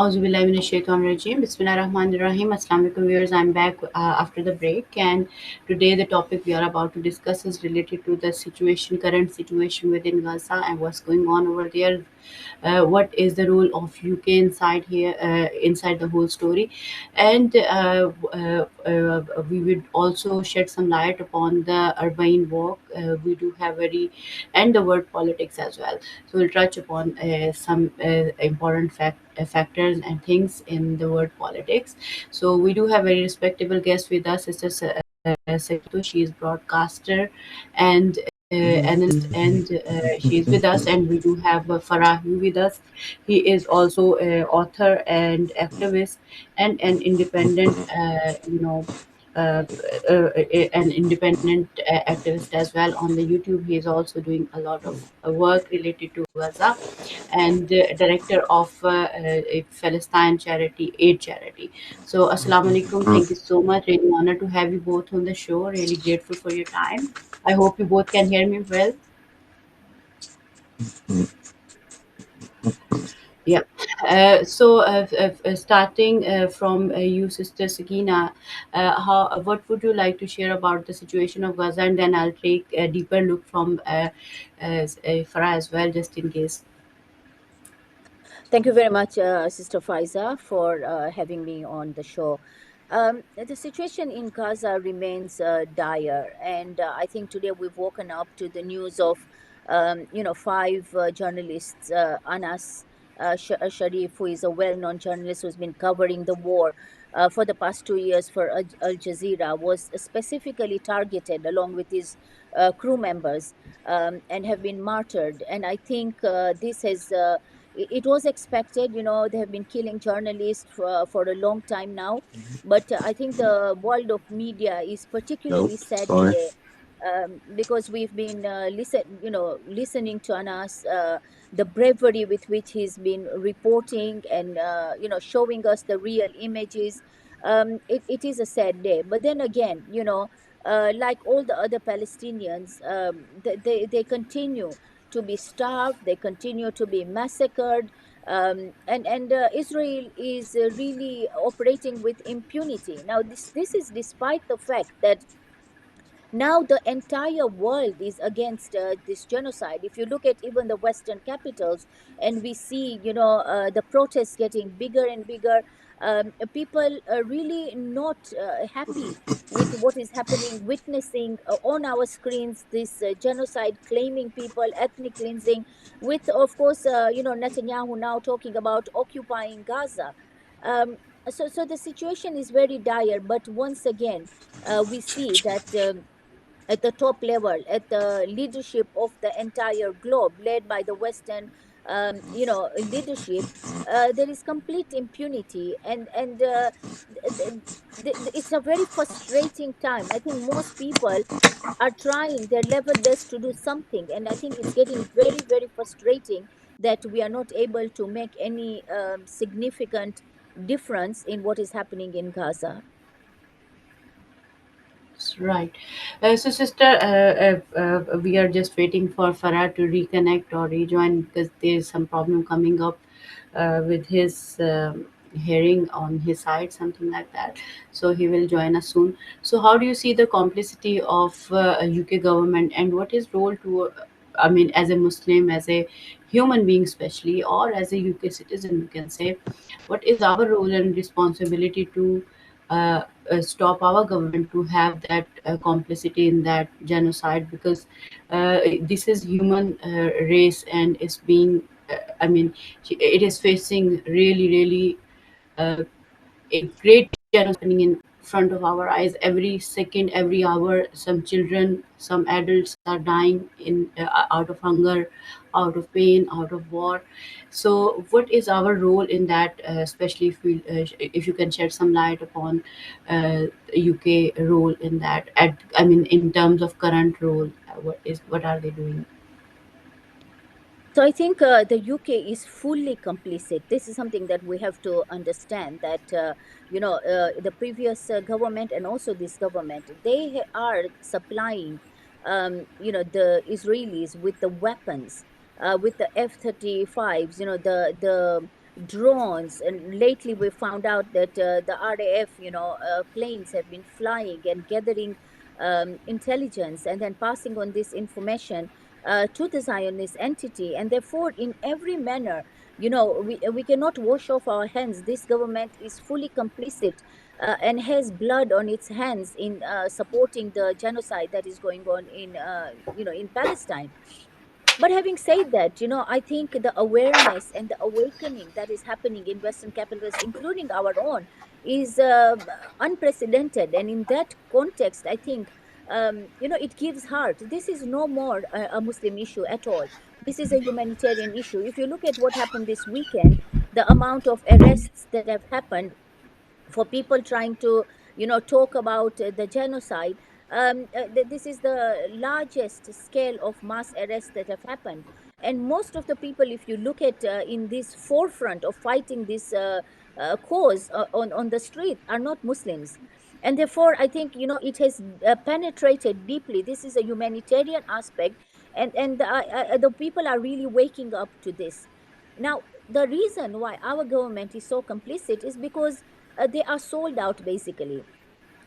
Auzubillahiminash-shaytanir-rajim. Bismillahir-Rahmanir-Rahim. Assalamu alaikum viewers. I'm back after the break, and today the topic we are about to discuss is related to the current situation within Gaza and what's going on over there. What is the role of UK inside here, inside the whole story, and we would also shed some light upon the urban walk. We do have and the word politics as well. So we'll touch upon some important factors and things in the word politics. So we do have very respectable guest with us, Sister Sakito. She is broadcaster and analyst, and she is with us. And we do have Farahi with us. He is also an author and activist and an independent, uh, an independent activist as well on the YouTube. He is also doing a lot of work related to Gaza, and director of a Palestine charity, Aid Charity. So, Assalamu alaikum. Thank you so much. Really honored to have you both on the show. Really grateful for your time. I hope you both can hear me well. Yeah. Starting from you, Sister Sakina, what would you like to share about the situation of Gaza, and then I'll take a deeper look from Farah as well, just in case. Thank you very much, Sister Faiza, for having me on the show. The situation in Gaza remains dire, and I think today we've woken up to the news of, five journalists, Anas Sharif, who is a well-known journalist who's been covering the war for the past 2 years for Al Jazeera, was specifically targeted along with his crew members and have been martyred. And I think this has it was expected. They have been killing journalists for a long time now, but I think the world of media is particularly Nope, sad sorry. today, because we've been listening to Anas, the bravery with which he's been reporting and showing us the real images. It is a sad day, but then again, like all the other Palestinians, they continue to be starved, they continue to be massacred, and Israel is really operating with impunity. Now, this is despite the fact that now the entire world is against this genocide. If you look at even the Western capitals, and we see, the protests getting bigger and bigger, people are really not happy with what is happening, witnessing on our screens this genocide, claiming people, ethnic cleansing, with, of course, Netanyahu now talking about occupying Gaza. Um, so the situation is very dire, but once again, we see that. At the top level, at the leadership of the entire globe, led by the Western, leadership, there is complete impunity, and it's a very frustrating time. I think most people are trying their level best to do something, and I think it's getting very, very frustrating that we are not able to make any significant difference in what is happening in Gaza. Right. So, sister, we are just waiting for Farah to reconnect or rejoin because there's some problem coming up with his hearing on his side, something like that. So he will join us soon. So, how do you see the complicity of UK government, and what is role to? I mean, as a Muslim, as a human being, especially, or as a UK citizen, you can say, what is our role and responsibility to stop our government to have that complicity in that genocide, because this is human race and it's being I mean it is facing really uh, a great genocide happening in front of our eyes every second, every hour. Some children, some adults are dying in out of hunger, out of pain, out of war. So, what is our role in that? Especially if you can shed some light upon UK role in that. I mean, in terms of current role, what are they doing? So I think the UK is fully complicit. This is something that we have to understand, that the previous government and also this government, they are supplying the Israelis with the weapons, with the F-35s, drones, and lately we found out that the RAF, planes have been flying and gathering intelligence and then passing on this information to the Zionist entity. And therefore, in every manner, we cannot wash off our hands. This government is fully complicit and has blood on its hands in supporting the genocide that is going on in Palestine. But having said that, I think the awareness and the awakening that is happening in Western capitals, including our own, is unprecedented. And in that context, I think, it gives heart. This is no more a Muslim issue at all. This is a humanitarian issue. If you look at what happened this weekend, the amount of arrests that have happened for people trying to talk about the genocide, this is the largest scale of mass arrests that have happened. And most of the people, if you look at in this forefront of fighting this cause on the street, are not Muslims. And therefore, I think, it has penetrated deeply. This is a humanitarian aspect, and the people are really waking up to this. Now, the reason why our government is so complicit is because they are sold out, basically.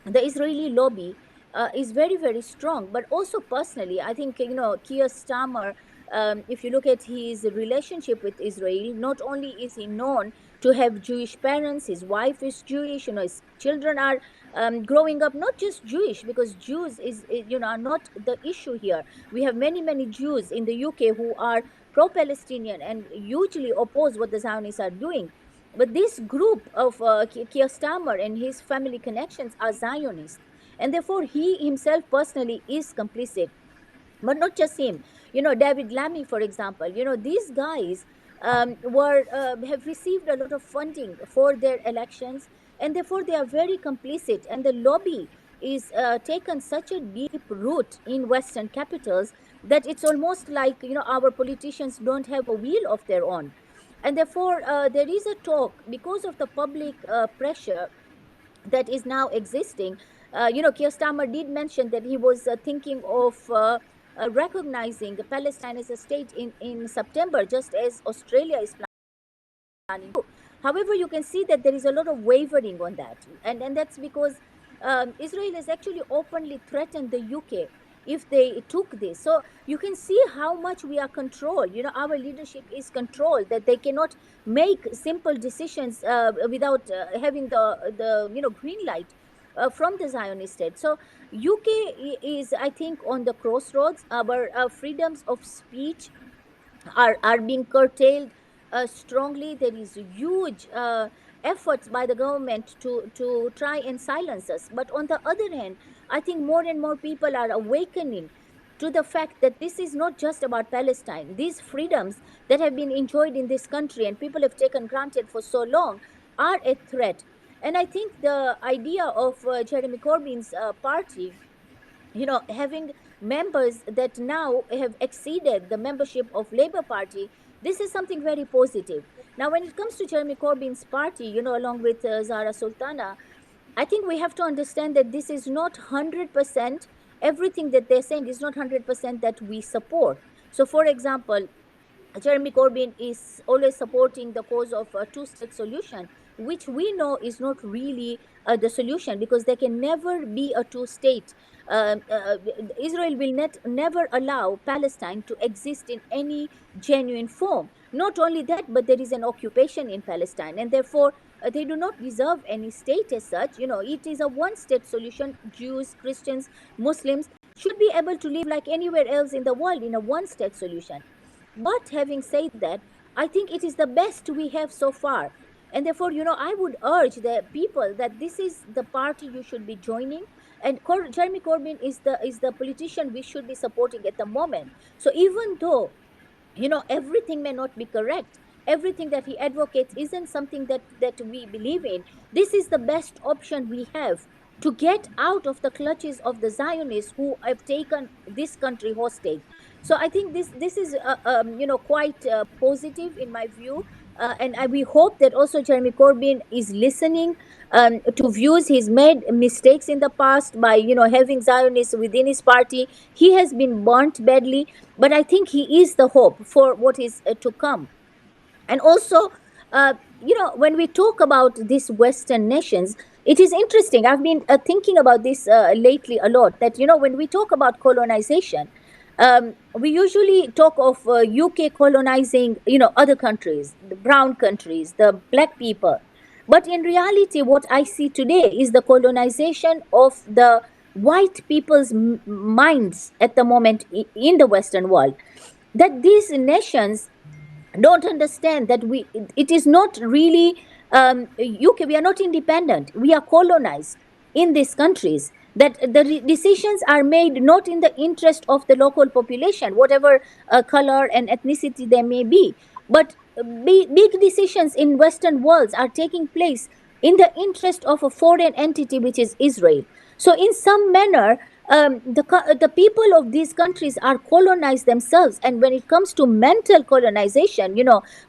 The Israeli lobby is very, very strong. But also personally, I think, Keir Starmer, if you look at his relationship with Israel, not only is he known to have Jewish parents, his wife is Jewish, his children are growing up not just Jewish, because Jews are not the issue here. We have many, many Jews in the UK who are pro-Palestinian and hugely oppose what the Zionists are doing. But this group of Keir Starmer and his family connections are Zionist. And therefore, he himself personally is complicit. But not just him. David Lammy, for example, these guys were have received a lot of funding for their elections, and therefore they are very complicit. And the lobby is taken such a deep root in Western capitals that it's almost like, our politicians don't have a wheel of their own. And therefore, there is a talk because of the public pressure that is now existing. Keir Starmer did mention that he was thinking of recognizing Palestine as a state in September, just as Australia is planning to. However, you can see that there is a lot of wavering on that. And that's because Israel has actually openly threatened the UK if they took this. So you can see how much we are controlled. Our leadership is controlled, that they cannot make simple decisions without having the green light from the Zionist state. So UK is, I think, on the crossroads. Our freedoms of speech are being curtailed strongly. There is huge efforts by the government to try and silence us. But on the other hand, I think more and more people are awakening to the fact that this is not just about Palestine. These freedoms that have been enjoyed in this country and people have taken granted for so long are a threat. And I think the idea of Jeremy Corbyn's party, having members that now have exceeded the membership of Labour Party, this is something very positive. Now, when it comes to Jeremy Corbyn's party, along with Zara Sultana, I think we have to understand that this is not 100%. Everything that they're saying is not 100% that we support. So, for example, Jeremy Corbyn is always supporting the cause of a two-state solution, which we know is not really the solution, because there can never be a two-state. Israel will never allow Palestine to exist in any genuine form. Not only that, but there is an occupation in Palestine, and therefore they do not deserve any state as such. It is a one-state solution. Jews, Christians, Muslims should be able to live like anywhere else in the world in a one-state solution. But having said that, I think it is the best we have so far. And therefore, I would urge the people that this is the party you should be joining. And Jeremy Corbyn is the politician we should be supporting at the moment. So even though, everything may not be correct, everything that he advocates isn't something that we believe in, this is the best option we have to get out of the clutches of the Zionists who have taken this country hostage. So I think this is quite positive in my view. And we hope that also Jeremy Corbyn is listening to views. He's made mistakes in the past by having Zionists within his party. He has been burnt badly, but I think he is the hope for what is to come. And also, when we talk about these Western nations, it is interesting. I've been thinking about this lately a lot. That when we talk about colonization, we usually talk of UK colonizing, other countries, the brown countries, the black people. But in reality, what I see today is the colonization of the white people's minds at the moment in the Western world. That these nations don't understand that it is not really UK. We are not independent. We are colonized in these countries. That the decisions are made not in the interest of the local population, whatever color and ethnicity they may be, but big decisions in Western worlds are taking place in the interest of a foreign entity, which is Israel. So, in some manner, the people of these countries are colonized themselves. And when it comes to mental colonization,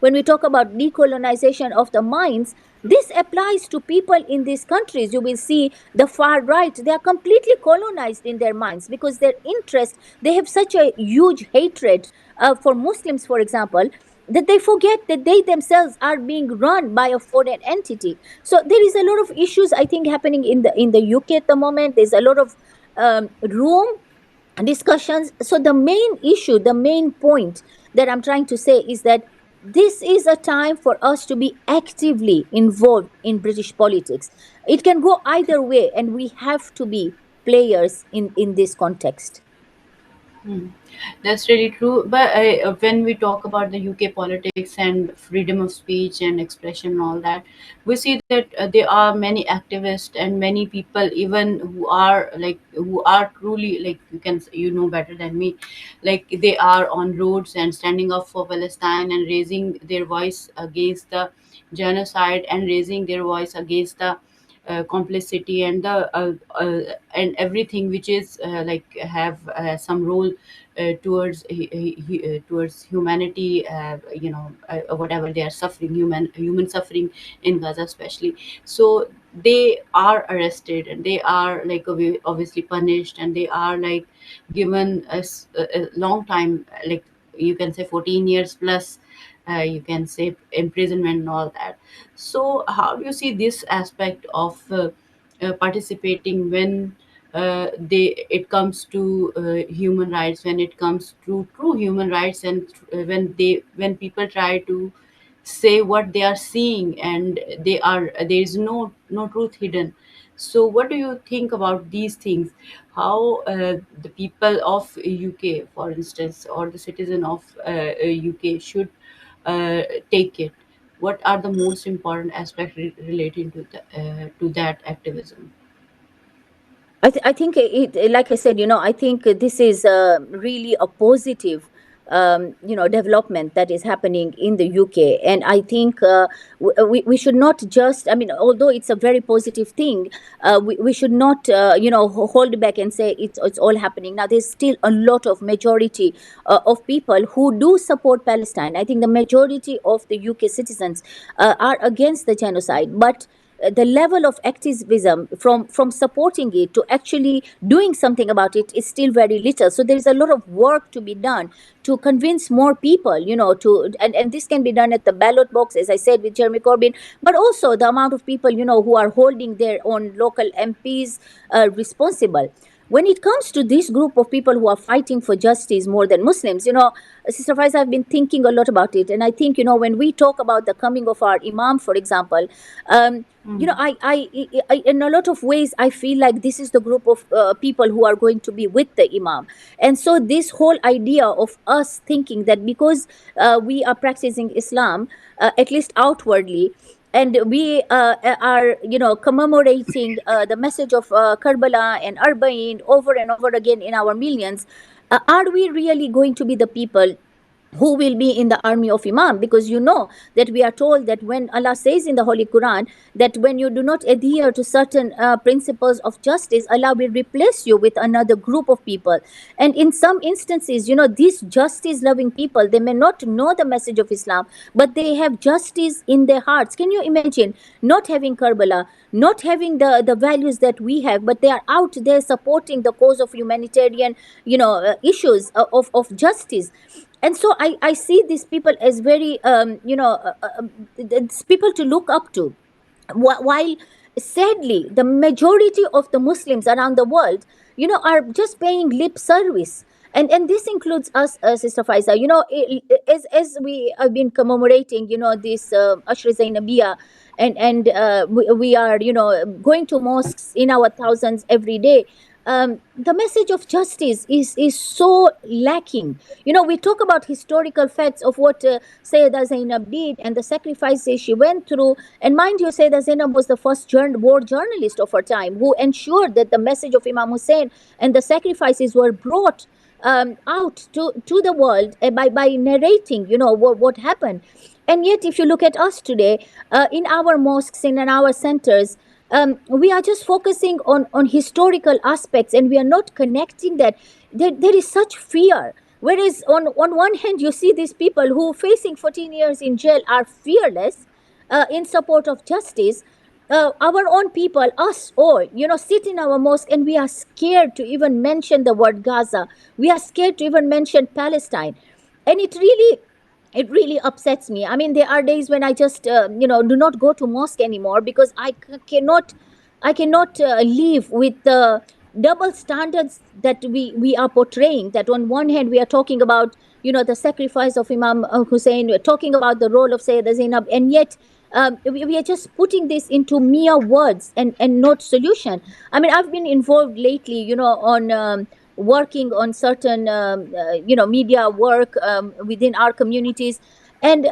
when we talk about decolonization of the minds, this applies to people in these countries. You will see the far right, they are completely colonized in their minds, because their interest, they have such a huge hatred for Muslims, for example, that they forget that they themselves are being run by a foreign entity. So there is a lot of issues, I think, happening in the UK at the moment. There's a lot of room discussions. So the main issue, the main point that I'm trying to say is that this is a time for us to be actively involved in British politics. It can go either way, and we have to be players in this context. Hmm. That's really true. But when we talk about the UK politics and freedom of speech and expression and all that, we see that there are many activists and many people, even who are truly, like, you know better than me, like they are on roads and standing up for Palestine and raising their voice against the genocide and raising their voice against the complicity and the and everything which is like have some role towards humanity, whatever they are suffering, human suffering in Gaza especially. So they are arrested and they are like obviously punished, and they are like given a long time, like you can say 14 years plus, you can say imprisonment and all that. So how do you see this aspect of participating when they it comes to human rights, when it comes to true human rights, and when people try to say what they are seeing, and there is no truth hidden. So what do you think about these things? How the people of UK, for instance, or the citizen of UK should take it? What are the most important aspects relating to that activism? I think like I said, I think this is really a positive, development that is happening in the UK. And I think we should not just, I mean, although it's a very positive thing, we should not, hold back and say it's all happening. Now, there's still a lot of majority of people who do support Palestine. I think the majority of the UK citizens are against the genocide, but the level of activism from supporting it to actually doing something about it is still very little. So there is a lot of work to be done to convince more people, and this can be done at the ballot box, as I said, with Jeremy Corbyn, but also the amount of people, who are holding their own local MPs responsible. When it comes to this group of people who are fighting for justice more than Muslims, Sister Faiza, I've been thinking a lot about it. And I think, when we talk about the coming of our Imam, for example, Mm. in a lot of ways, I feel like this is the group of people who are going to be with the Imam. And so this whole idea of us thinking that because we are practicing Islam, at least outwardly, and we are, commemorating the message of Karbala and Arbaeen over and over again in our millions, are we really going to be the people who will be in the army of Imam? Because that we are told that when Allah says in the Holy Quran that when you do not adhere to certain principles of justice, Allah will replace you with another group of people. And in some instances, these justice loving people, they may not know the message of Islam, but they have justice in their hearts. Can you imagine not having Karbala, not having the values that we have, but they are out there supporting the cause of humanitarian, issues of justice? And so I see these people as very it's people to look up to. While sadly the majority of the Muslims around the world, are just paying lip service. And this includes us, Sister Faiza. As we have been commemorating, this Ashra Zainabiyah, and we are, going to mosques in our thousands every day. The message of justice is so lacking. We talk about historical facts of what Sayyidah Zainab did and the sacrifices she went through. And mind you, Sayyidah Zainab was the first war journalist of her time, who ensured that the message of Imam Hussein and the sacrifices were brought out to the world, by narrating, what happened. And yet, if you look at us today, in our mosques, in our centers, we are just focusing on historical aspects, and we are not connecting that there is such fear. Whereas on one hand, you see these people who facing 14 years in jail are fearless in support of justice. Our own people, us all, sit in our mosque, and we are scared to even mention the word Gaza. We are scared to even mention Palestine. And it really upsets me. I mean, there are days when I just do not go to mosque anymore, because I cannot live with the double standards that we are portraying. That on one hand we are talking about, the sacrifice of Imam Hussein, we're talking about the role of Sayyidah Zainab, and yet we are just putting this into mere words and not solution. I mean, I've been involved lately, on working on certain media work within our communities. And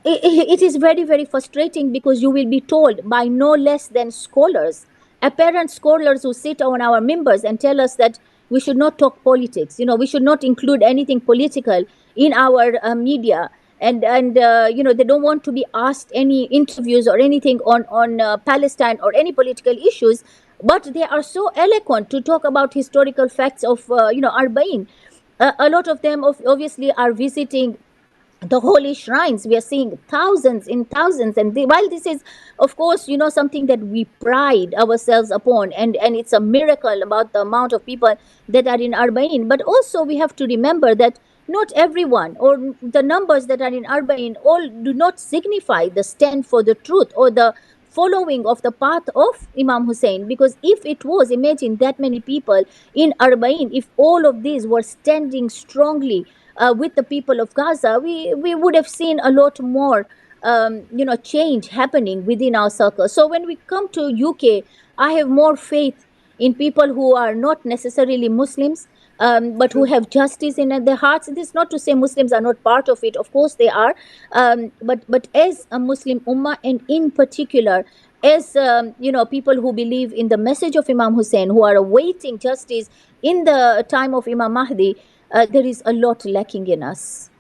it is very, very frustrating, because you will be told by no less than scholars, apparent scholars, who sit on our members and tell us that we should not talk politics. We should not include anything political in our media. And they don't want to be asked any interviews or anything on Palestine or any political issues. But they are so eloquent to talk about historical facts of Arbaeen. A lot of them obviously are visiting the holy shrines. We are seeing thousands in thousands, and while this is, of course, something that we pride ourselves upon, and it's a miracle about the amount of people that are in Arbaeen. But also we have to remember that not everyone, or the numbers that are in Arbaeen, all do not signify the stand for the truth or the following of the path of Imam Hussein. Because if it was, imagine that many people in Arbaeen, if all of these were standing strongly with the people of Gaza, we would have seen a lot more, change happening within our circle. So when we come to UK, I have more faith in people who are not necessarily Muslims, but who True. have justice in their hearts. This is not to say Muslims are not part of it. Of course they are. But as a Muslim ummah, and in particular, as people who believe in the message of Imam Hussein, who are awaiting justice in the time of Imam Mahdi, there is a lot lacking in us.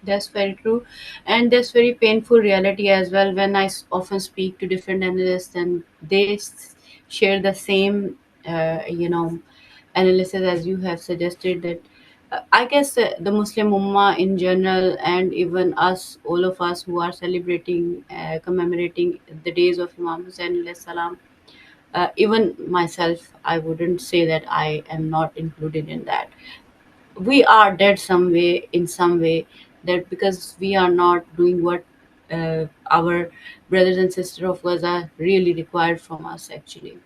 That's very true, and that's very painful reality as well. When often speak to different analysts, and they share the same, analysis as you have suggested. That I guess the Muslim Ummah in general, and even us, all of us who are celebrating, commemorating the days of Imam Hussein alayhi salam, even myself, I wouldn't say that I am not included in that. We are dead some way, in some way, that because we are not doing what our brothers and sisters of Gaza really required from us actually.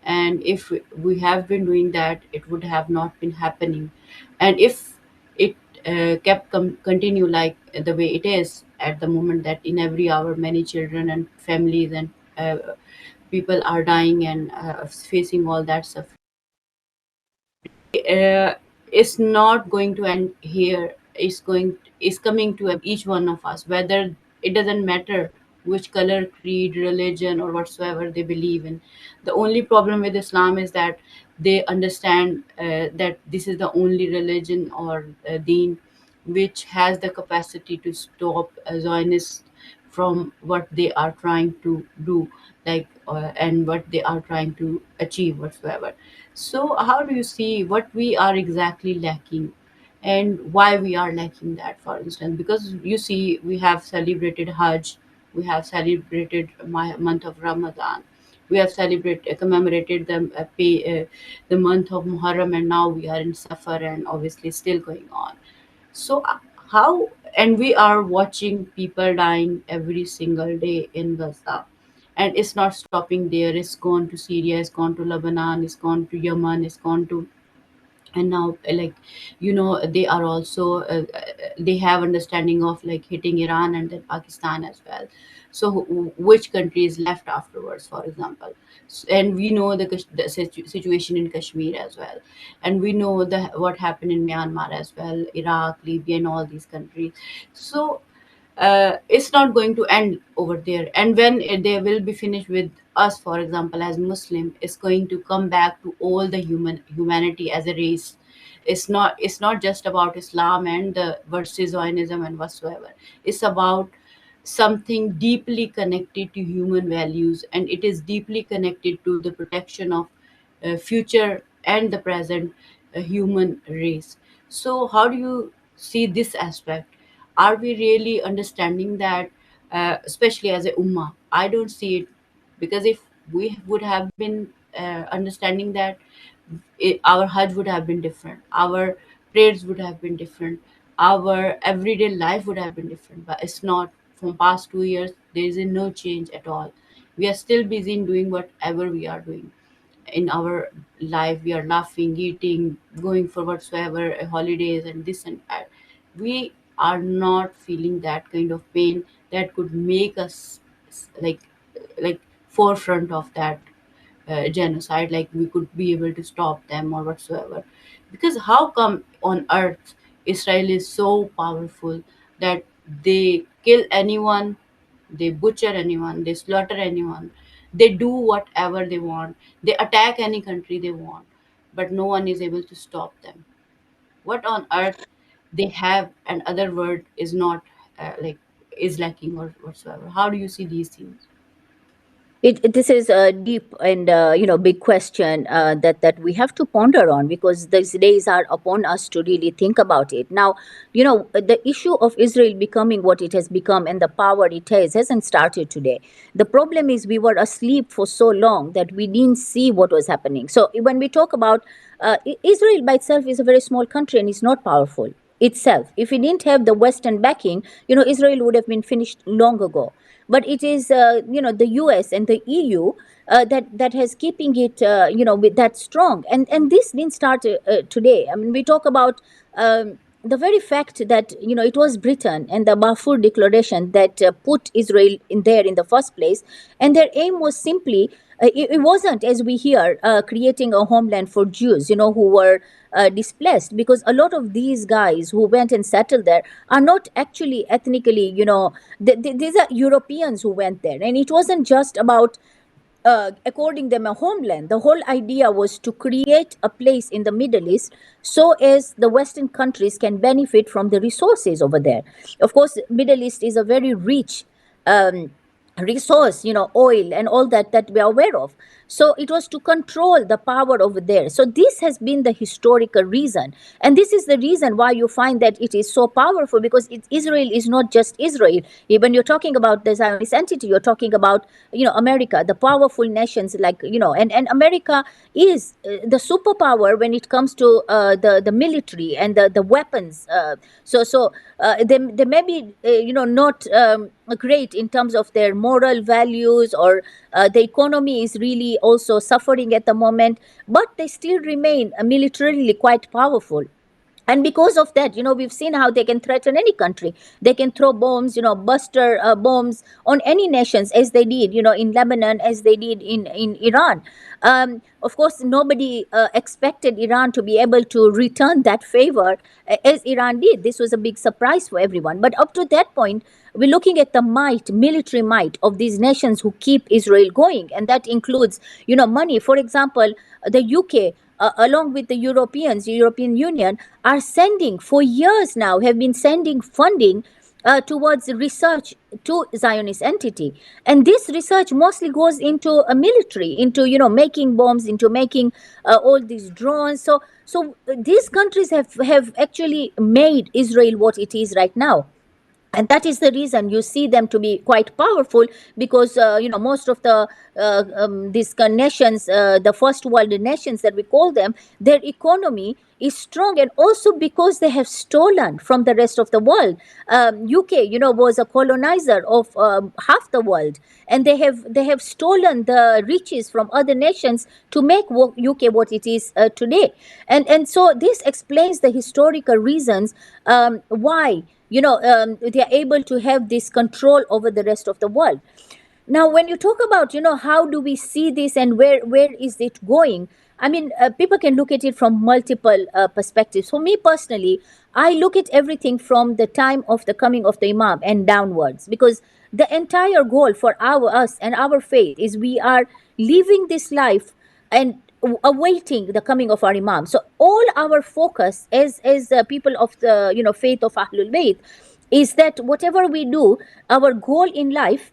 And if we have been doing that, it would have not been happening. And if it kept continue like the way it is at the moment, that in every hour many children and families and people are dying and facing all that stuff, uh, is not going to end here. Is coming to each one of us, whether it doesn't matter which color, creed, religion, or whatsoever they believe in. The only problem with Islam is that they understand that this is the only religion or deen which has the capacity to stop Zionists from what they are trying to do, like and what they are trying to achieve whatsoever. So how do you see what we are exactly lacking, and why we are lacking that, for instance? Because you see, we have celebrated Hajj, we have celebrated my month of Ramadan, we have celebrated commemorated the month of Muharram, and now we are in Safar and obviously still going on. So how, and we are watching people dying every single day in Gaza, and it's not stopping there. It's gone to Syria, it's gone to Lebanon, it's gone to Yemen, it's gone to, and now like, they are also they have understanding of like hitting Iran and then Pakistan as well. So which country is left afterwards, for example? And we know the situation in Kashmir as well, and we know the what happened in Myanmar as well, Iraq, Libya, and all these countries. So it's not going to end over there, and when they will be finished with us, for example, as Muslim, it's going to come back to all the humanity as a race. It's not just about Islam and the versus Zionism and whatsoever. It's about something deeply connected to human values, and it is deeply connected to the protection of future and the present human race. So how do you see this aspect? Are we really understanding that, especially as a ummah? I don't see it, because if we would have been understanding that, our Hajj would have been different, our prayers would have been different, our everyday life would have been different. But it's not. From past 2 years, there is no change at all. We are still busy in doing whatever we are doing in our life. We are laughing, eating, going for whatsoever, holidays and this and that. We are not feeling that kind of pain that could make us like like forefront of that genocide, like we could be able to stop them or whatsoever. Because how come on earth Israel is so powerful that they kill anyone, they butcher anyone, they slaughter anyone, they do whatever they want, they attack any country they want, but no one is able to stop them? What on earth they have, and other word is not like is lacking or whatsoever? How do you see these things? This is a deep and big question that we have to ponder on, because these days are upon us to really think about it. Now, the issue of Israel becoming what it has become and the power it has hasn't started today. The problem is we were asleep for so long that we didn't see what was happening. So when we talk about Israel by itself is a very small country and is not powerful itself. If it didn't have the Western backing, Israel would have been finished long ago. But it is the US and the EU that has keeping it with that strong, and this didn't start today. I mean, we talk about the very fact that it was Britain and the Balfour Declaration that put Israel in there in the first place, and their aim was simply it wasn't, as we hear, creating a homeland for Jews, who were displaced, because a lot of these guys who went and settled there are not actually ethnically, these are Europeans who went there, and it wasn't just about according them a homeland. The whole idea was to create a place in the Middle East so as the Western countries can benefit from the resources over there. Of course, Middle East is a very rich um, resource, oil and all that we are aware of. So it was to control the power over there. So this has been the historical reason, and this is the reason why you find that it is so powerful, because Israel is not just Israel. Even you're talking about the Zionist entity, you're talking about America, the powerful nations, like and America is the superpower when it comes to the military and the weapons. They may be not great in terms of their moral values, or the economy is really also suffering at the moment, but they still remain militarily quite powerful. And because of that, we've seen how they can threaten any country. They can throw bombs, buster bombs on any nations, as they did in Lebanon, as they did in Iran. Of course, nobody expected Iran to be able to return that favor as Iran did. This was a big surprise for everyone, but up to that point, we're looking at the military might of these nations who keep Israel going, and that includes money. For example, the UK, along with the European Union, are sending, for years now, have been sending funding towards research to Zionist entity. And this research mostly goes into a military, into making bombs, into making all these drones. So these countries have actually made Israel what it is right now. And that is the reason you see them to be quite powerful, because most of the these nations, the first world nations that we call them, their economy is strong, and also because they have stolen from the rest of the world. UK, was a colonizer of half the world, and they have stolen the riches from other nations to make UK what it is today. And so this explains the historical reasons why they are able to have this control over the rest of the world. Now, when you talk about how do we see this and where is it going, I mean, people can look at it from multiple perspectives. For me personally, I look at everything from the time of the coming of the Imam and downwards, because the entire goal for us and our faith is we are living this life and awaiting the coming of our Imam. So all our focus as people of the faith of Ahlul Bayt is that whatever we do, our goal in life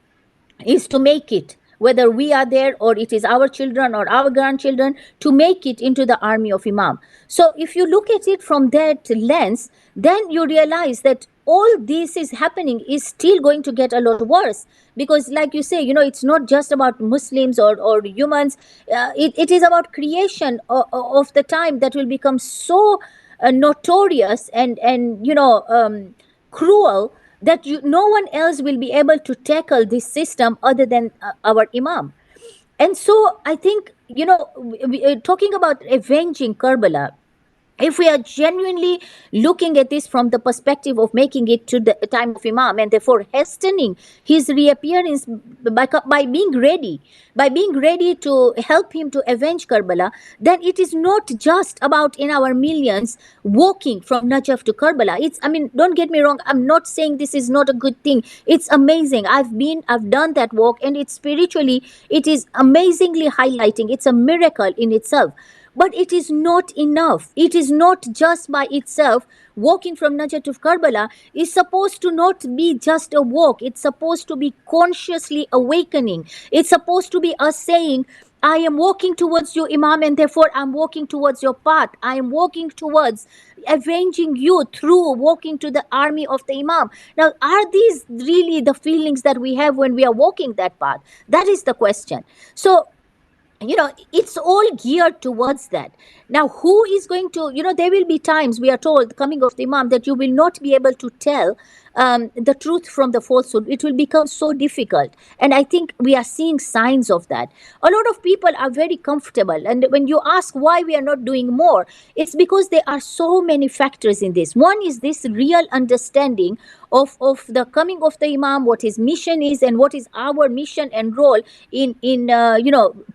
is to make it, whether we are there or it is our children or our grandchildren, to make it into the army of Imam. So if you look at it from that lens, then you realize that all this is happening is still going to get a lot worse, because like you say, it's not just about Muslims or humans. It is about creation of the time that will become so notorious and cruel, that no one else will be able to tackle this system other than our Imam. And so I think, talking about avenging Karbala, if we are genuinely looking at this from the perspective of making it to the time of Imam, and therefore hastening his reappearance by being ready to help him to avenge Karbala, then it is not just about in our millions walking from Najaf to Karbala. I mean, don't get me wrong, I'm not saying this is not a good thing. It's amazing. I've done that walk, and it's spiritually, it is amazingly highlighting. It's a miracle in itself. But it is not enough. It is not just by itself. Walking from Najaf to Karbala is supposed to not be just a walk. It's supposed to be consciously awakening. It's supposed to be us saying, I am walking towards you, Imam, and therefore I'm walking towards your path. I am walking towards avenging you through walking to the army of the Imam. Now, are these really the feelings that we have when we are walking that path? That is the question. So, it's all geared towards that. Now, who is going to, there will be times, we are told, coming of the Imam, that you will not be able to tell the truth from the falsehood. It will become so difficult. And I think we are seeing signs of that. A lot of people are very comfortable. And when you ask why we are not doing more, it's because there are so many factors in this. One is this real understanding of the coming of the Imam, what his mission is, and what is our mission and role in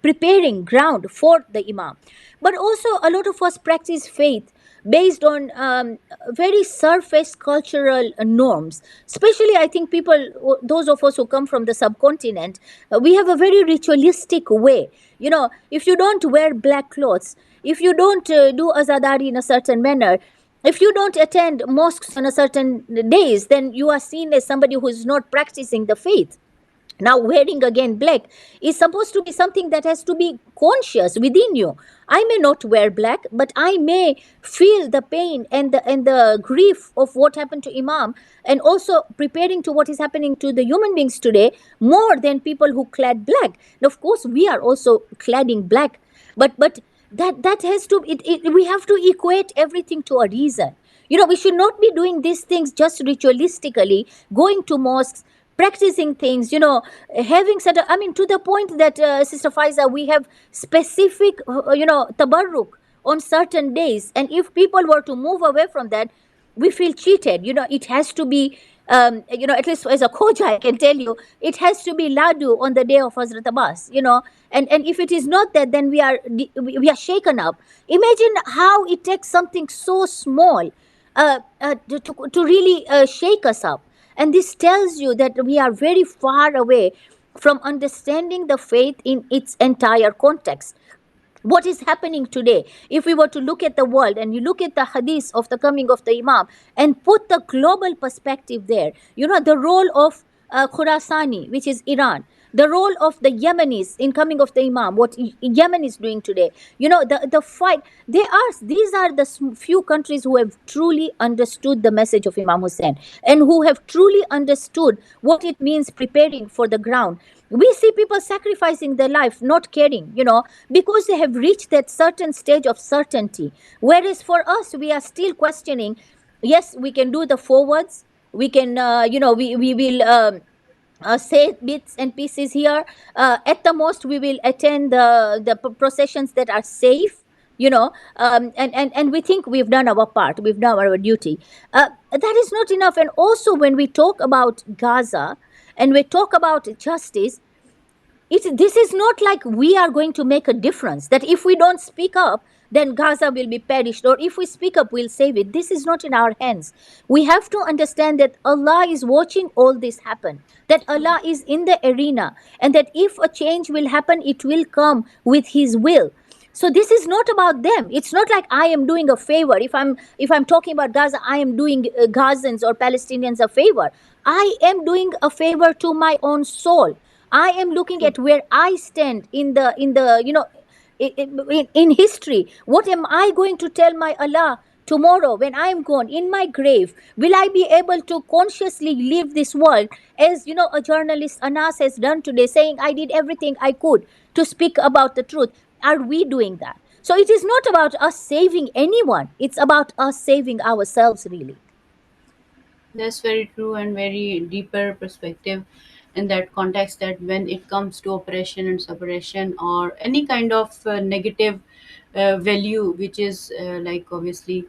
preparing ground for the Imam. But also, a lot of us practice faith based on very surface cultural norms. Especially, I think those of us who come from the subcontinent, we have a very ritualistic way. If you don't wear black clothes, if you don't do azadari in a certain manner, if you don't attend mosques on a certain days, then you are seen as somebody who is not practicing the faith. Now, wearing again black is supposed to be something that has to be conscious within you. I may not wear black, but I may feel the pain and the grief of what happened to Imam, and also preparing to what is happening to the human beings today more than people who clad black. Now, of course, we are also cladding black, but that has to we have to equate everything to a reason. We should not be doing these things just ritualistically, going to mosques, practicing things, having such I mean, to the point that Sister Faiza, we have specific tabarruk on certain days, and if people were to move away from that, we feel cheated. It has to be at least as a coach, I can tell you, it has to be ladu on the day of Hazrat Abbas, and if it is not that, then we are shaken up. Imagine how it takes something so small to really shake us up. And this tells you that we are very far away from understanding the faith in its entire context. What is happening today, if we were to look at the world and you look at the hadith of the coming of the Imam and put the global perspective there, the role of Khurasani, which is Iran, the role of the Yemenis in coming of the Imam, what Yemen is doing today, the fight. These are the few countries who have truly understood the message of Imam Hussein, and who have truly understood what it means preparing for the ground. We see people sacrificing their life, not caring, because they have reached that certain stage of certainty. Whereas for us, we are still questioning. Yes, we can do the forwards. We can, we will. Say bits and pieces here. At the most, we will attend the processions that are safe. And we think we've done our part. We've done our duty. That is not enough. And also, when we talk about Gaza and we talk about justice, this is not like we are going to make a difference, that if we don't speak up, then Gaza will be perished, or if we speak up, we'll save it. This is not in our hands. We have to understand that Allah is watching all this happen, that Allah is in the arena, and that if a change will happen, it will come with His will. So this is not about them. It's not like I am doing a favor. If I'm talking about Gaza, I am doing Gazans or Palestinians a favor. I am doing a favor to my own soul. I am looking at where I stand in the in history. What am I going to tell my Allah tomorrow when I am gone in my grave? Will I be able to consciously leave this world, as a journalist Anas has done today, saying I did everything I could to speak about the truth? Are we doing that? So it is not about us saving anyone. It's about us saving ourselves, really. That's very true and very deeper perspective in that context, that when it comes to operation and separation or any kind of negative value, which is like obviously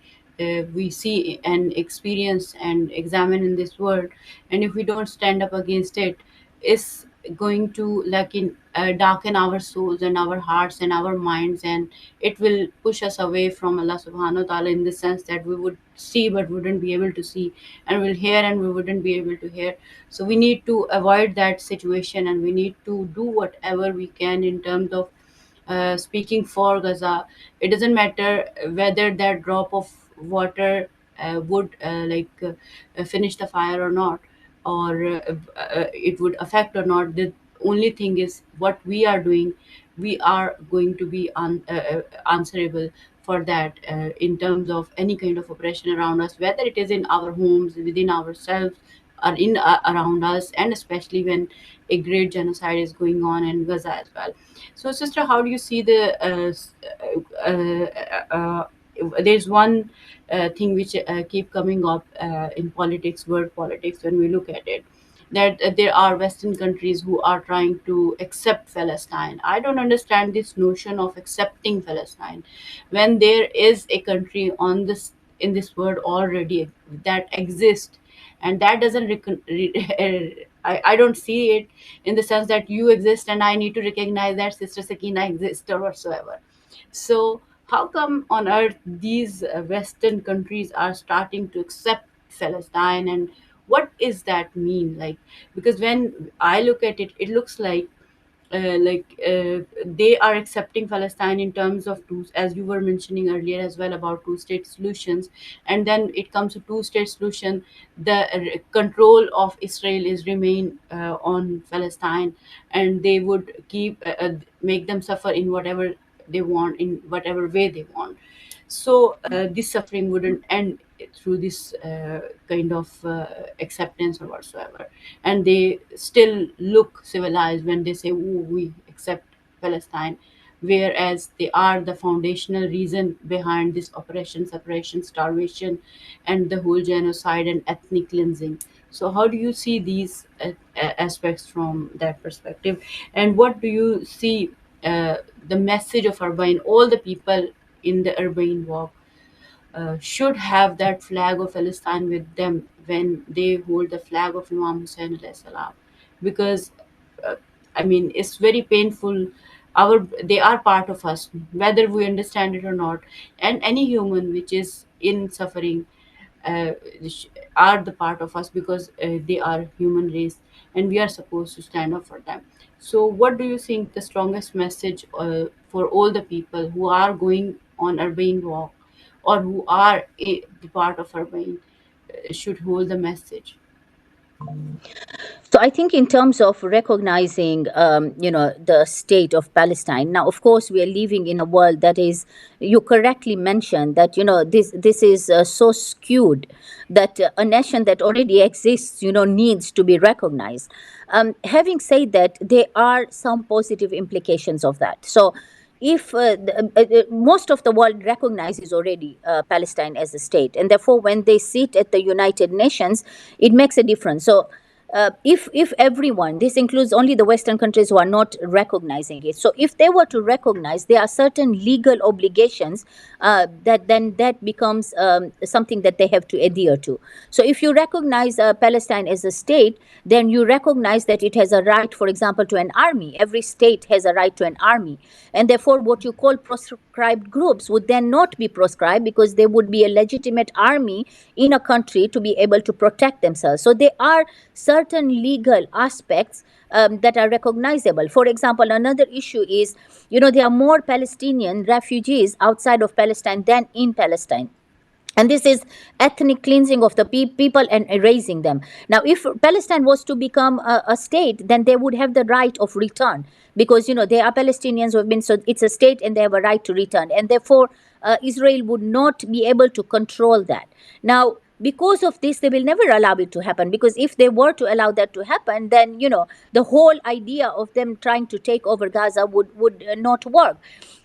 we see and experience and examine in this world, and if we don't stand up against it, is going to like in darken our souls and our hearts and our minds, and it will push us away from Allah subhanahu wa ta'ala, in the sense that we would see but wouldn't be able to see, and we'll hear and we wouldn't be able to hear. So we need to avoid that situation, and we need to do whatever we can in terms of speaking for Gaza. It doesn't matter whether that drop of water would finish the fire or not, or it would affect or not. The only thing is what we are doing. We are going to be answerable for that in terms of any kind of oppression around us, whether it is in our homes, within ourselves, or in around us, and especially when a great genocide is going on in Gaza as well. So, sister, how do you see the? There's one thing which keep coming up in politics, world politics, when we look at it, that there are Western countries who are trying to accept Palestine. I don't understand this notion of accepting Palestine when there is a country on this in this world already that exists, and that doesn't I don't see it in the sense that you exist and I need to recognize that Sister Sakina exists or whatsoever. So how come on earth these Western countries are starting to accept Palestine, and what is that mean like? Because when I look at it, it looks they are accepting Palestine in terms of two, as you were mentioning earlier as well, about two-state solutions, and then it comes to two-state solution. The control of Israel is remain on Palestine, and they would keep make them suffer in whatever they want, in whatever way they want. So this suffering wouldn't end through this kind of acceptance or whatsoever, and they still look civilized when they say, "Oh, we accept Palestine," whereas they are the foundational reason behind this operation, separation, starvation, and the whole genocide and ethnic cleansing. So, how do you see these aspects from that perspective, and what do you see the message of Arbain, all the people in the Arbain walk should have that flag of Palestine with them when they hold the flag of Imam Hussein alayhi salam, because uh, I mean it's very painful. They are part of us, whether we understand it or not, and any human which is in suffering uh, sh- are the part of us, because they are human race, and we are supposed to stand up for them. So what do you think the strongest message for all the people who are going on Urbane walk, or who are the part of Urbane, should hold the message? So I think in terms of recognizing, the state of Palestine. Now, of course, we are living in a world that is. You correctly mentioned that this is so skewed that a nation that already exists, needs to be recognized. Having said that, there are some positive implications of that. So if most of the world recognizes already Palestine as a state, and therefore when they sit at the United Nations, it makes a difference. So if everyone, this includes only the Western countries who are not recognizing it, so if they were to recognize, there are certain legal obligations that becomes something that they have to adhere to. So if you recognize Palestine as a state, then you recognize that it has a right, for example, to an army. Every state has a right to an army, and therefore what you call proscribed groups would then not be proscribed, because there would be a legitimate army in a country to be able to protect themselves. So there are certain legal aspects that are recognizable. For example, another issue is, there are more Palestinian refugees outside of Palestine than in Palestine. And this is ethnic cleansing of the people and erasing them. Now, if Palestine was to become a state, then they would have the right of return, because they are Palestinians who have been, so it's a state and they have a right to return, and therefore Israel would not be able to control that. Now, because of this, they will never allow it to happen, because if they were to allow that to happen, then the whole idea of them trying to take over Gaza would not work.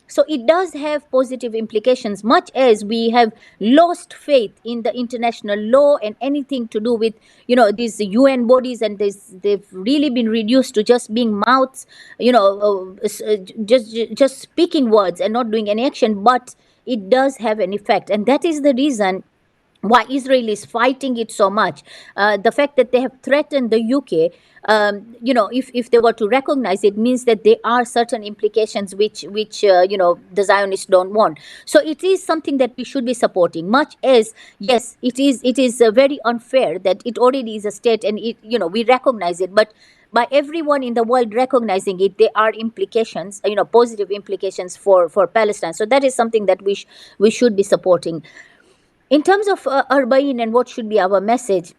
So it does have positive implications, much as we have lost faith in the international law and anything to do with these UN bodies, and they've really been reduced to just being mouths, just speaking words and not doing any action. But it does have an effect, and that is the reason why Israel is fighting it so much. The fact that they have threatened the UK, if they were to recognize it, means that there are certain implications which the Zionists don't want. So it is something that we should be supporting. Much as, yes, it is very unfair that it already is a state, and we recognize it, but by everyone in the world recognizing it, there are implications, positive implications for Palestine. So that is something that we should be supporting. In terms of Arbaeen and what should be our message,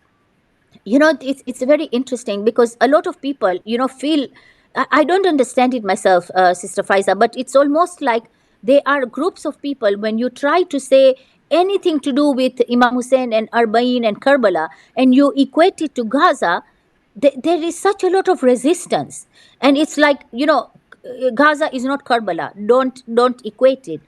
it's very interesting, because a lot of people feel, I don't understand it myself, Sister Faiza, but it's almost like there are groups of people, when you try to say anything to do with Imam Hussein and Arbaeen and Karbala, and you equate it to Gaza, there is such a lot of resistance. And it's like, Gaza is not Karbala, don't equate it.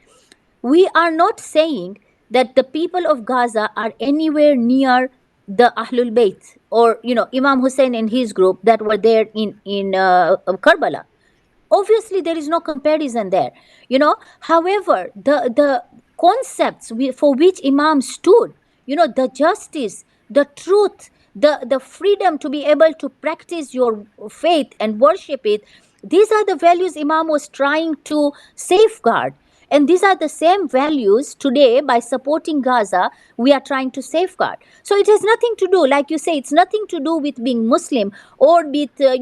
We are not saying that the people of Gaza are anywhere near the Ahlul Bayt, or Imam Hussein and his group that were there in Karbala. Obviously, there is no comparison there. However, the concepts for which Imam stood, the justice, the truth, the freedom to be able to practice your faith and worship it, these are the values Imam was trying to safeguard. And these are the same values today, by supporting Gaza, we are trying to safeguard. So it has nothing to do, like you say, it's nothing to do with being Muslim, or with, a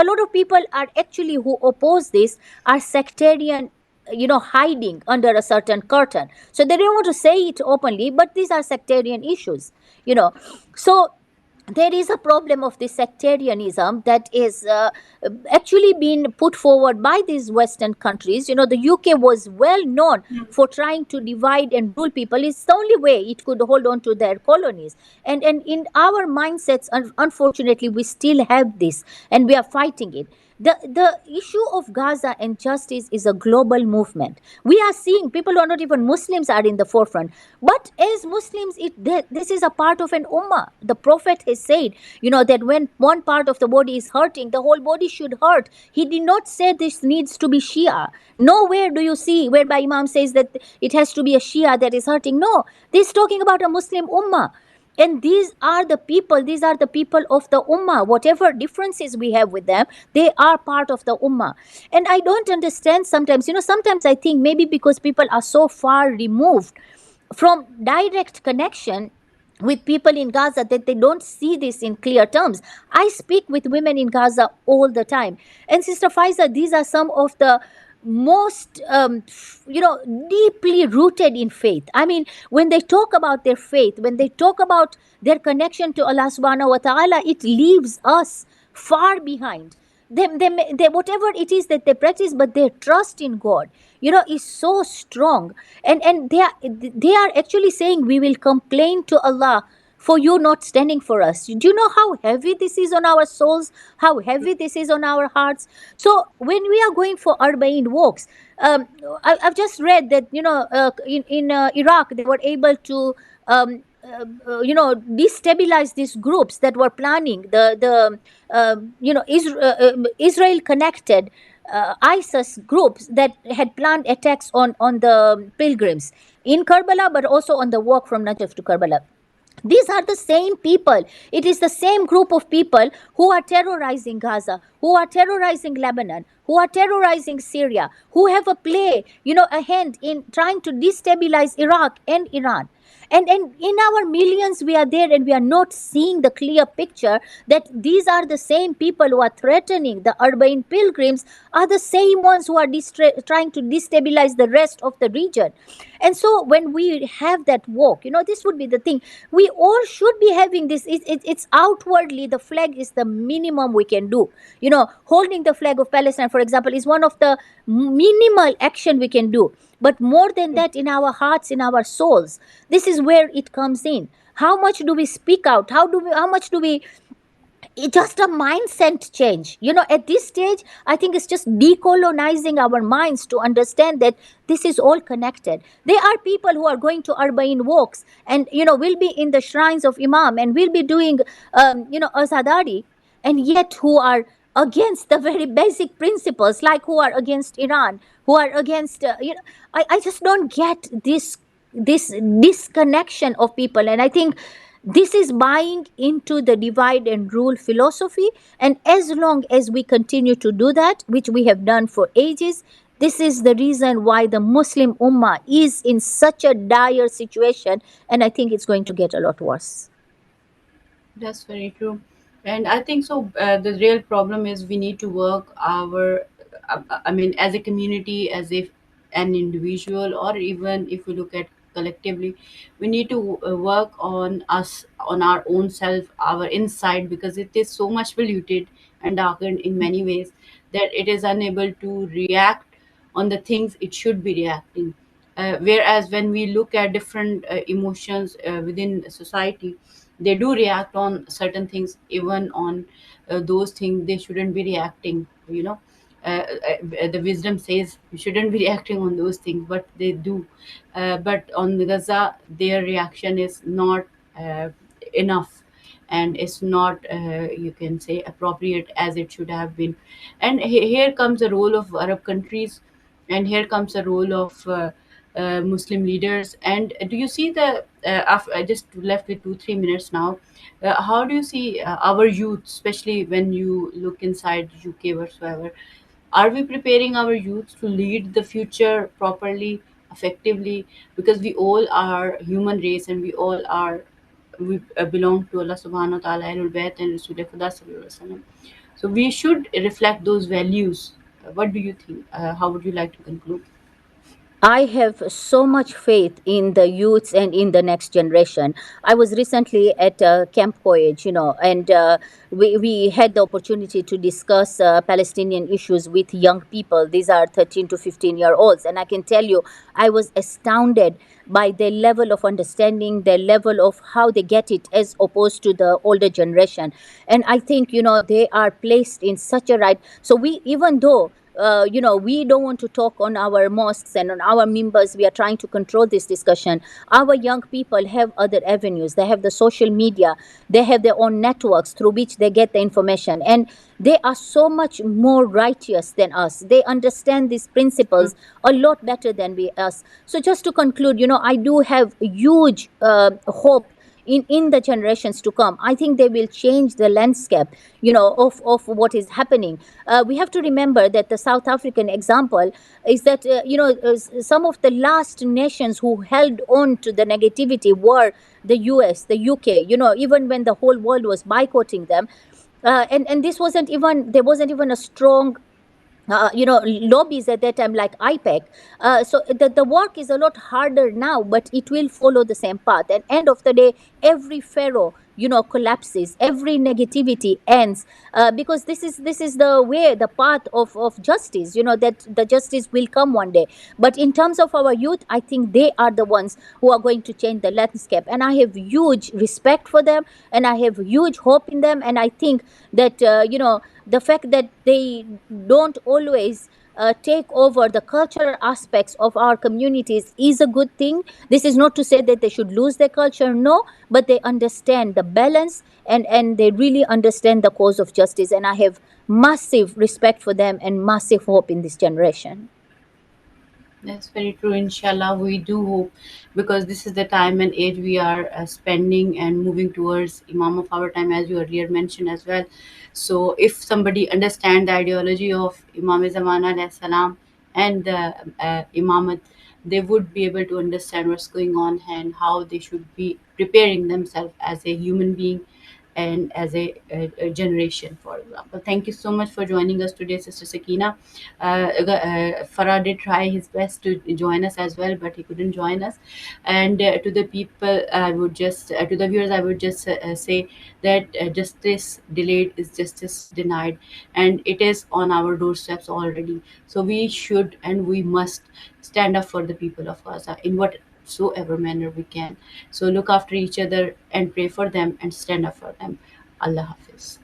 lot of people are actually, who oppose this, are sectarian, hiding under a certain curtain. So they don't want to say it openly, but these are sectarian issues, So there is a problem of this sectarianism that is actually being put forward by these Western countries. The UK was well known for trying to divide and rule people. It's the only way it could hold on to their colonies. And in our mindsets, unfortunately, we still have this, and we are fighting it. The issue of Gaza and justice is a global movement. We are seeing people who are not even Muslims are in the forefront. But as Muslims, this is a part of an ummah. The Prophet has said, that when one part of the body is hurting, the whole body should hurt. He did not say this needs to be Shia. Nowhere do you see whereby Imam says that it has to be a Shia that is hurting. No, this is talking about a Muslim ummah. And these are the people of the ummah. Whatever differences we have with them, they are part of the ummah. And I don't understand sometimes, sometimes I think maybe because people are so far removed from direct connection with people in Gaza, that they don't see this in clear terms. I speak with women in Gaza all the time. And Sister Faiza, these are some of the most deeply rooted in faith. I mean, when they talk about their faith, when they talk about their connection to Allah subhanahu wa ta'ala, it leaves us far behind. They whatever it is that they practice, but their trust in God, is so strong. And they are actually saying, we will complain to Allah for you not standing for us. Do you know how heavy this is on our souls, how heavy this is on our hearts? So when we are going for Arba'in walks, um, I've just read that, in Iraq, they were able to destabilize these groups that were planning Israel connected ISIS groups that had planned attacks on the pilgrims in Karbala, but also on the walk from Najaf to Karbala. These are the same people. It is the same group of people who are terrorizing Gaza, who are terrorizing Lebanon, who are terrorizing Syria, who have a hand in trying to destabilize Iraq and Iran. And in our millions, we are there, and we are not seeing the clear picture that these are the same people who are threatening the urban pilgrims, are the same ones who are trying to destabilize the rest of the region. And so when we have that walk, this would be the thing. We all should be having this. It's outwardly, the flag is the minimum we can do. Holding the flag of Palestine, for example, is one of the minimal action we can do. But more than that, in our hearts, in our souls, this is where it comes in. How much do we speak out? How much do we, it's just a mindset change. At this stage, I think it's just decolonizing our minds to understand that this is all connected. There are people who are going to Arba'in walks, and will be in the shrines of Imam, and will be doing azadari, and yet who are against the very basic principles, like who are against Iran, who are against I just don't get this disconnection of people. And I think this is buying into the divide and rule philosophy. And as long as we continue to do that, which we have done for ages, this is the reason why the Muslim Ummah is in such a dire situation. And I think it's going to get a lot worse. That's very true. And I think so. The real problem is we need to work I mean, as a community, as if an individual, or even if we look at collectively, we need to work on us, on our own self, our inside, because it is so much polluted and darkened in many ways that it is unable to react on the things it should be reacting. Whereas when we look at different emotions within society, they do react on certain things, even on those things they shouldn't be reacting. The wisdom says you shouldn't be reacting on those things, but they do. But on the Gaza, their reaction is not uh, enough, and it's not, you can say, appropriate as it should have been. And here comes the role of Arab countries, and here comes the role of Muslim leaders. And do you see I just left with 2 3 minutes now. How do you see our youth, especially when you look inside UK whatsoever? Are we preparing our youth to lead the future properly, effectively? Because we all are human race, and we belong to Allah Subhanahu wa Taala, Ahlul Bayt, and Rasul Khuda Sallallahu Alaihi Wasallam. So we should reflect those values. What do you think? How would you like to conclude? I have so much faith in the youths and in the next generation. I was recently at Camp Koyage, and we had the opportunity to discuss Palestinian issues with young people. These are 13 to 15-year-olds. And I can tell you, I was astounded by their level of understanding, their level of how they get it, as opposed to the older generation. And I think, they are placed in such a right. So even though we don't want to talk on our mosques and on our members, we are trying to control this discussion. Our young people have other avenues. They have the social media, they have their own networks through which they get the information, and they are so much more righteous than us. They understand these principles a lot better than we us. So just to conclude, I do have huge hope in the generations to come. I think they will change the landscape, of what is happening. We have to remember that the South African example is that, some of the last nations who held on to the negativity were the US, the UK, even when the whole world was boycotting them. And this wasn't even, there wasn't even a strong lobbies at that time like IPEC. So the work is a lot harder now, but it will follow the same path. And end of the day, every pharaoh collapses, every negativity ends, because this is the way, the path of justice, that the justice will come one day. But in terms of our youth, I think they are the ones who are going to change the landscape, and I have huge respect for them, and I have huge hope in them. And I think that the fact that they don't always take over the cultural aspects of our communities is a good thing. This is not to say that they should lose their culture, no, but they understand the balance, and they really understand the cause of justice. And I have massive respect for them and massive hope in this generation. That's very true. Inshallah, we do hope, because this is the time and age we are spending and moving towards Imam of our time, as you earlier mentioned as well. So, if somebody understand the ideology of Imam Zaman alayhi salam and the Imamat, they would be able to understand what's going on and how they should be preparing themselves as a human being and as a generation, for example. Thank you so much for joining us today, Sister Sakina. Farah did try his best to join us as well, but he couldn't join us. And to the people, I would just, to the viewers, I would just say that justice delayed is justice denied, and it is on our doorsteps already. So we should and we must stand up for the people of Gaza in whatsoever manner we can. So look after each other and pray for them and stand up for them. Allah Hafiz.